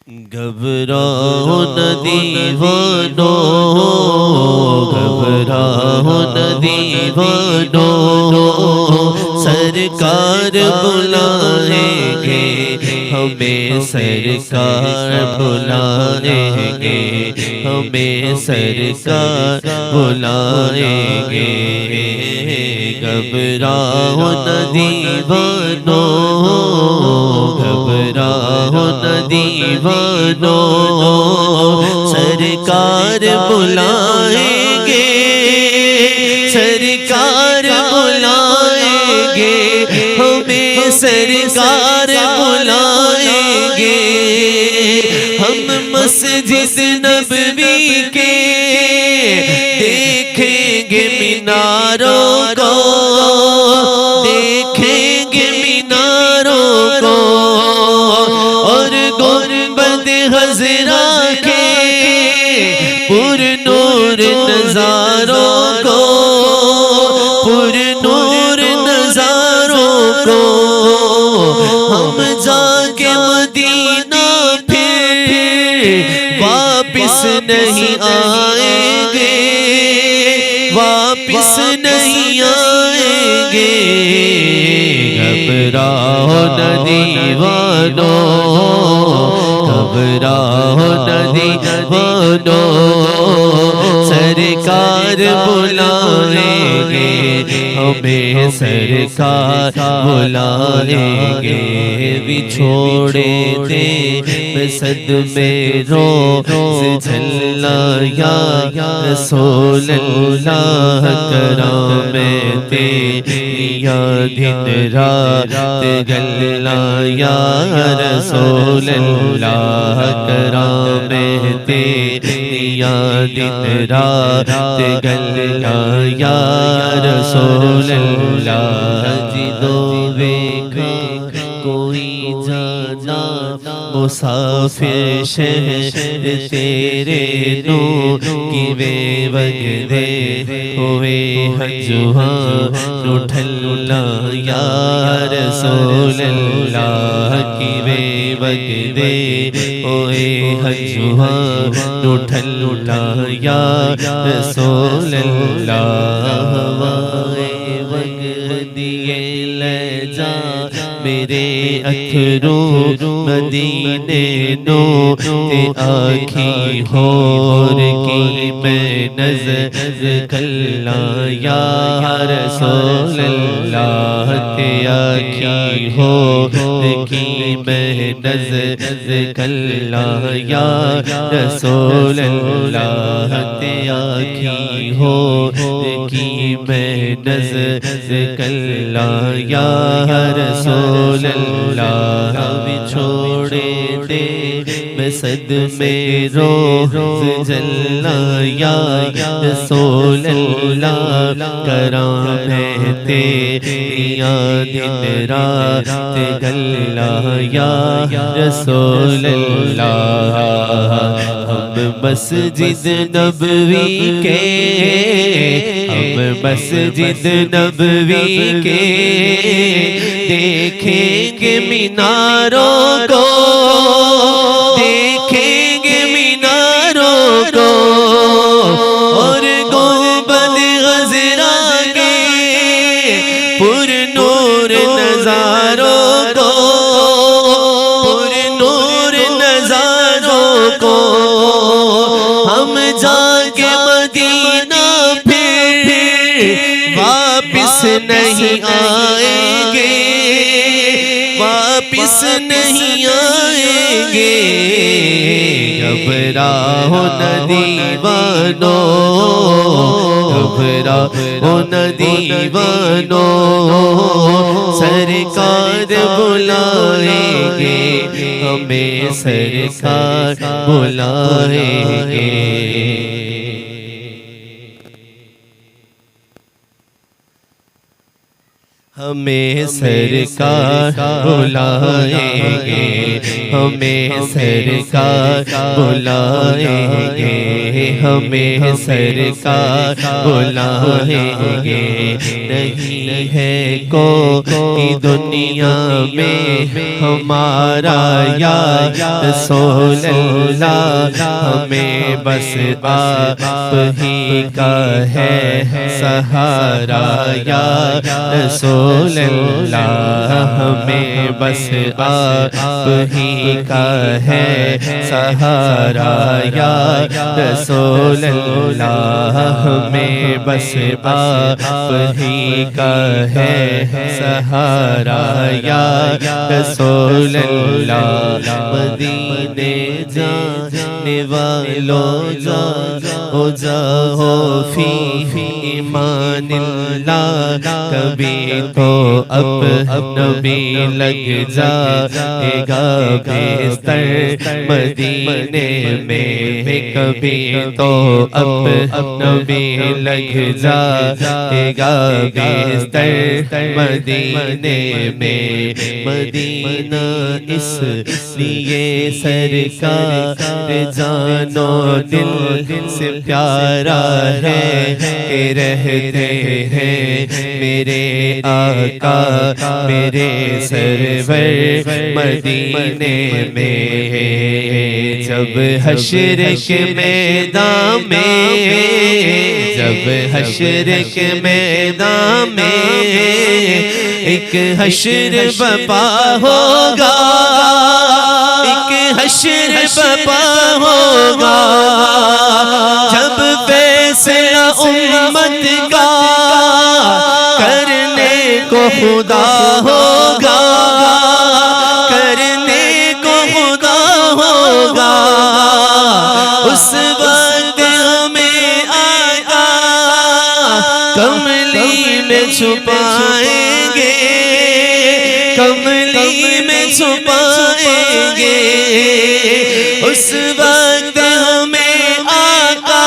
گھبراؤ نہ دیوانو، گھبراؤ نہ دیوانو، سرکار بلائیں گے ہمیں، سرکار بلائیں گے ہمیں، سرکار بلائیں گے۔ گھبراؤ نہ دیوانو، گھبراؤ نہ دیوانو، سرکار بلائیں گے، سرکار بلائیں گے ہمیں، سرکار بلائیں گے۔ ہم مسجد نبوی کے دیکھیں گے میناروں کو، دیکھیں گے میناروں کو، اور گنبد خضرا کے پر نور نظاروں کو، پر نور نظاروں کو۔ ہم جا کے مدینہ پھر واپس نہیں آئیں گے، واپس نہیں آئیں گے۔ گھبراؤ نہ دیوانو، گھبراؤ نہ دیوانو، سرکار بلائیں گے ہمیں، سرکار بلائیں گے۔ بچھوڑے تھے صدمے روز جھلا یا رسول اللہ، کرام تیریا دن رات گلا یا رسول اللہ، کرام تیریا دن رات گلا یا رسول اللہ۔ جدو دیکھا کوئی جانا مسافر شہر تیرے نور کی بے وگدے ہوئے ہجوہاں اٹھلا یا رسول اللہ کی بے وگدے ہوئے ہجوہاں اٹھلا یا رسول اللہ۔ ہوائے وگدیے لے جا میرے اتھرو مدینے نو تے آکھی ہور کی میں نظر کلا یا رسول اللہ، تے آکھی ہور کی میں نظر کلا یا رسول اللہ، تے آکھی ہور کی میں نظر کلا یا رسول اللہ۔ بچھوڑے تھے میں صدمے روز جلا یا رسول اللہ، کرام تیریا دن رات گلا یا رسول اللہ۔ ہم مسجد نبوی کے، ہم مسجد نبوی کے دیکھیں گے میناروں کو، دیکھیں گے میناروں کو، اور گنبد خضرا کے پر نور نظاروں کو، پر نور نظاروں کو۔ ہم جا کے مدینہ پھر واپس نہیں آئیں گے، واپس نہیں آئیں گے۔ گھبراؤ نہ دیوانو، گھبراؤ نہ دیوانو، سرکار بلائیں گے ہمیں، سرکار بلائیں گے۔ ہمیں سرکار بلائیں گے ہمیں سرکار بلائیں گے ہمیں سرکار بلائیں گے نہیں ہے کوئی دنیا میں ہمارا یا رسول اللہ ہمیں بس آپ ہی کا ہے سہارا یا رسول اللہ ہمیں بس آپ ہی کا ہے سہارا یا رسول اللہ ہمیں بس آپ ہی کا ہے سہارا یا رسول اللہ مدینے جانے والوں جاؤ فی ایمان اللہ کبھی تو نبی لگ جائے گا بستر مدینے میں کبھی تو نبی لگ جائے گا بستر مدینے میں مدینہ اس لیے سرکار جانو دل سے پیارا ہے کہ رہتے ہیں میرے آقا میرے سرور مدینے میں جب حشر کے میدان میں جب حشر کے میدان میں ایک حشر برپا ہوگا ایک حشر برپا ہوگا جب فیصلہ امت کا کرنے کو خدا ہوگا کرنے کو خدا ہوگا اس وقت ہمیں آقا کملی میں چھپائیں گے کملی میں چھپائیں گے اس وقت ہمیں آقا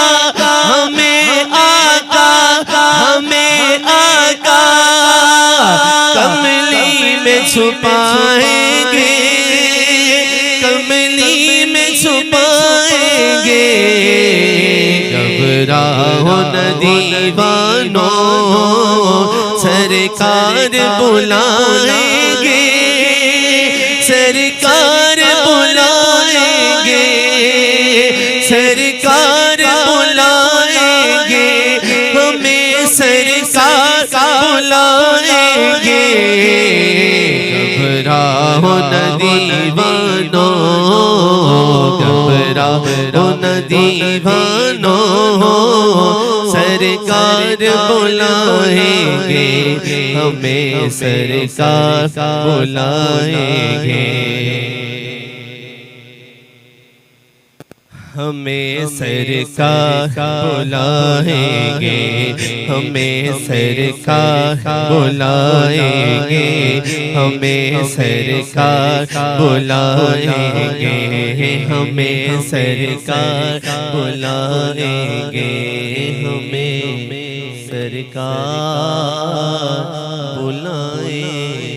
ہمیں آقا ہمیں آقا کملی میں چھپائیں گے کملی میں چھپائیں گے گھبراؤ نہ دیوانو سرکار بلائیں گے سرکار بلائیں گے سرکار بلائیں گے ہمیں سرکار بلائیں گے گھبراؤ نہ دیوانو گھبراؤ نہ دیوانو سرکار بلائیں گے ہمیں سرکار بلائیں گے ہمیں سرکار بلائیں گے ہمیں سرکار بلائیں گے ہمیں سرکار بلائیں گے ہمیں سرکار بلائیں گے ہمیں سرکار بلائیں